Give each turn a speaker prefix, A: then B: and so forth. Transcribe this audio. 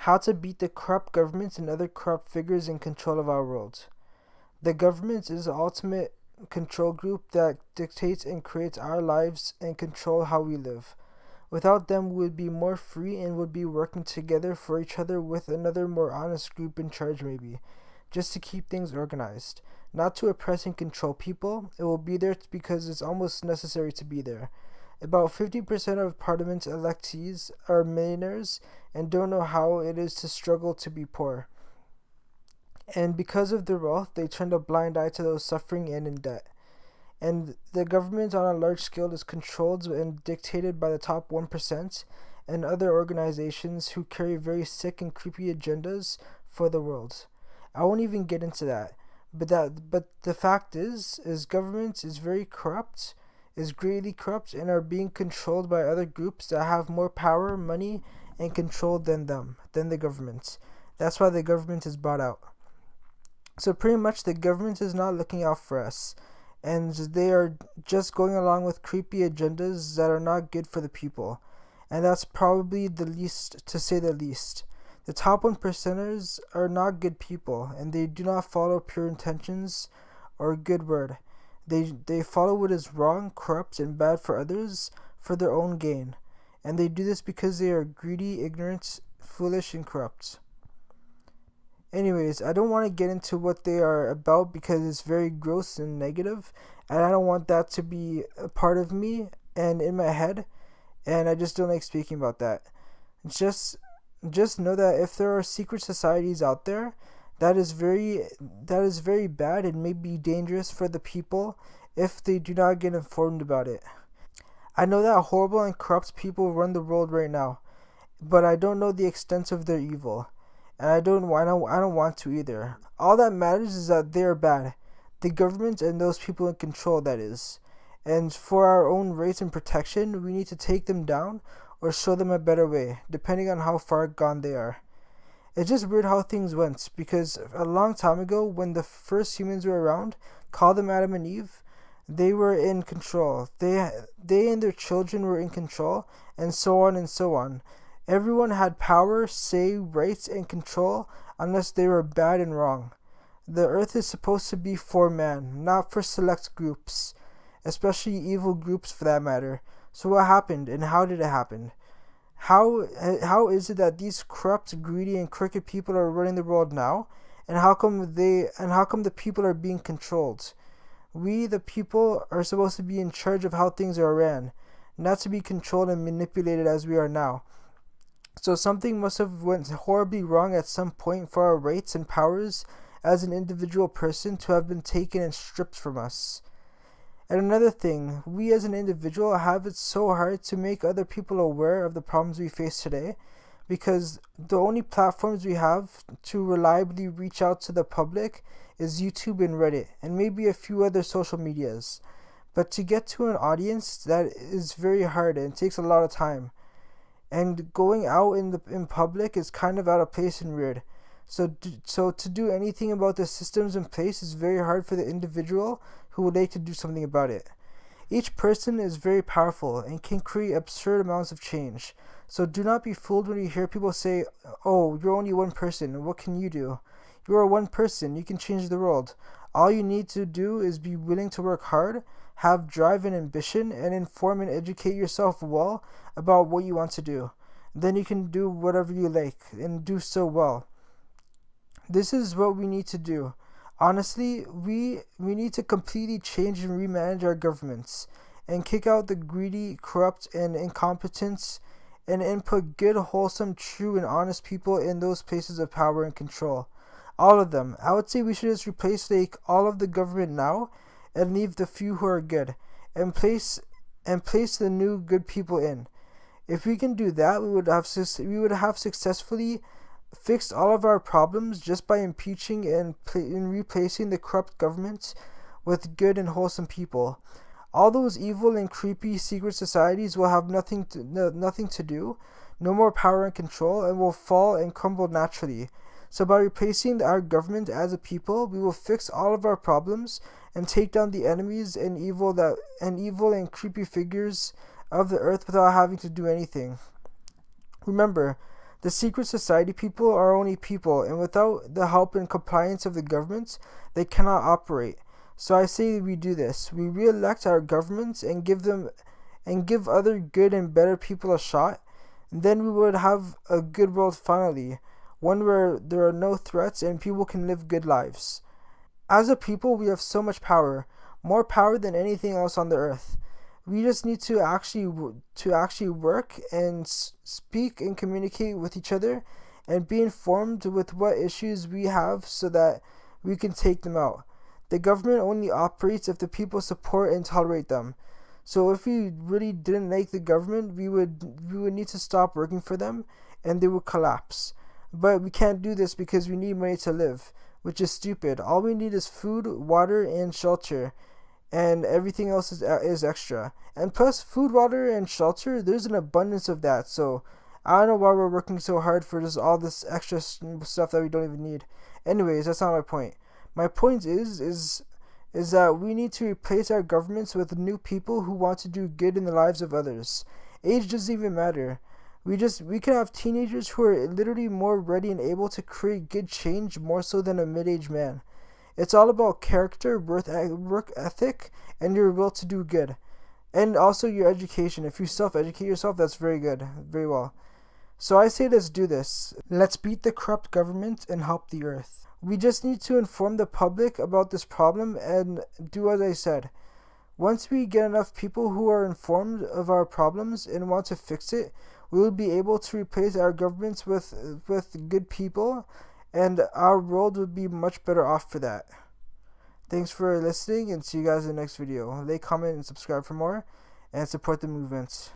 A: how to beat the corrupt governments and other corrupt figures in control of our world. The government is the ultimate control group that dictates and creates our lives and control how we live. Without them, we would be more free and would be working together for each other with another more honest group in charge, maybe, just to keep things organized. Not to oppress and control people, it will be there because it's almost necessary to be there. About 50% of Parliament's electees are millionaires and don't know how it is to struggle to be poor. And because of their wealth, they turn a blind eye to those suffering and in debt. And the government on a large scale is controlled and dictated by the top 1% and other organizations who carry very sick and creepy agendas for the world. I won't even get into that. But the fact is government is very corrupt, is greatly corrupt, and are being controlled by other groups that have more power, money, and control than the government. That's why the government is bought out. So pretty much the government is not looking out for us, and they are just going along with creepy agendas that are not good for the people. And that's probably the least, to say the least. The top 1%ers are not good people, and they do not follow pure intentions or good word. They follow what is wrong, corrupt, and bad for others for their own gain. And they do this because they are greedy, ignorant, foolish, and corrupt. Anyways, I don't want to get into what they are about because it's very gross and negative, and I don't want that to be a part of me and in my head, and I just don't like speaking about that. Just know that if there are secret societies out there, that is very bad and may be dangerous for the people if they do not get informed about it. I know that horrible and corrupt people run the world right now, but I don't know the extent of their evil, and I don't want to either. All that matters is that they are bad, the government and those people in control, that is. And for our own rights and protection, we need to take them down or show them a better way, depending on how far gone they are. It's just weird how things went, because a long time ago, when the first humans were around, call them Adam and Eve, they were in control. They and their children were in control, and so on and so on. Everyone had power, say, rights, and control, unless they were bad and wrong. The earth is supposed to be for man, not for select groups, especially evil groups for that matter. So what happened, and how did it happen? How is it that these corrupt, greedy, and crooked people are running the world now? And how come the people are being controlled? We, the people, are supposed to be in charge of how things are ran, not to be controlled and manipulated as we are now. So something must have went horribly wrong at some point for our rights and powers as an individual person to have been taken and stripped from us. And another thing, we as an individual have it so hard to make other people aware of the problems we face today, because the only platforms we have to reliably reach out to the public is YouTube and Reddit, and maybe a few other social medias. But to get to an audience, that is very hard and it takes a lot of time. And going out in public is kind of out of place and weird. So to do anything about the systems in place is very hard for the individual who would like to do something about it. Each person is very powerful and can create absurd amounts of change. So do not be fooled when you hear people say, "Oh, you're only one person, what can you do?" You are one person, you can change the world. All you need to do is be willing to work hard, have drive and ambition, and inform and educate yourself well about what you want to do. Then you can do whatever you like, and do so well. This is what we need to do. Honestly, we need to completely change and remanage our governments, and kick out the greedy, corrupt, and incompetent, and input good, wholesome, true, and honest people in those places of power and control. All of them. I would say we should just replace all of the government now, and leave the few who are good, and place the new good people in. If we can do that, we would have successfully fixed all of our problems just by impeaching and replacing the corrupt government with good and wholesome people. All those evil and creepy secret societies will have nothing to do, no more power and control, and will fall and crumble naturally. So by replacing our government as a people, we will fix all of our problems and take down the enemies and evil and creepy figures of the earth without having to do anything. Remember The secret society people are only people, and without the help and compliance of the governments, they cannot operate. So I say we do this. We re-elect our governments and give other good and better people a shot. And then we would have a good world finally, one where there are no threats and people can live good lives. As a people, we have so much power, more power than anything else on the earth. We just need to actually work and speak and communicate with each other and be informed with what issues we have so that we can take them out. The government only operates if the people support and tolerate them. So if we really didn't like the government, we would need to stop working for them and they would collapse. But we can't do this because we need money to live, which is stupid. All we need is food, water, and shelter, and everything else is extra. And plus, food, water, and shelter, there's an abundance of that. So I don't know why we're working so hard for just all this extra stuff that we don't even need. Anyways, that's not my point. My point is that we need to replace our governments with new people who want to do good in the lives of others. Age doesn't even matter. We can have teenagers who are literally more ready and able to create good change more so than a mid-aged man. It's all about character, work ethic, and your will to do good. And also your education. If you self-educate yourself, that's very good. Very well. So I say let's do this. Let's beat the corrupt government and help the earth. We just need to inform the public about this problem and do as I said. Once we get enough people who are informed of our problems and want to fix it, we will be able to replace our governments with good people, and our world would be much better off for that. Thanks for listening, and see you guys in the next video. Like, comment, and subscribe for more, and support the movement.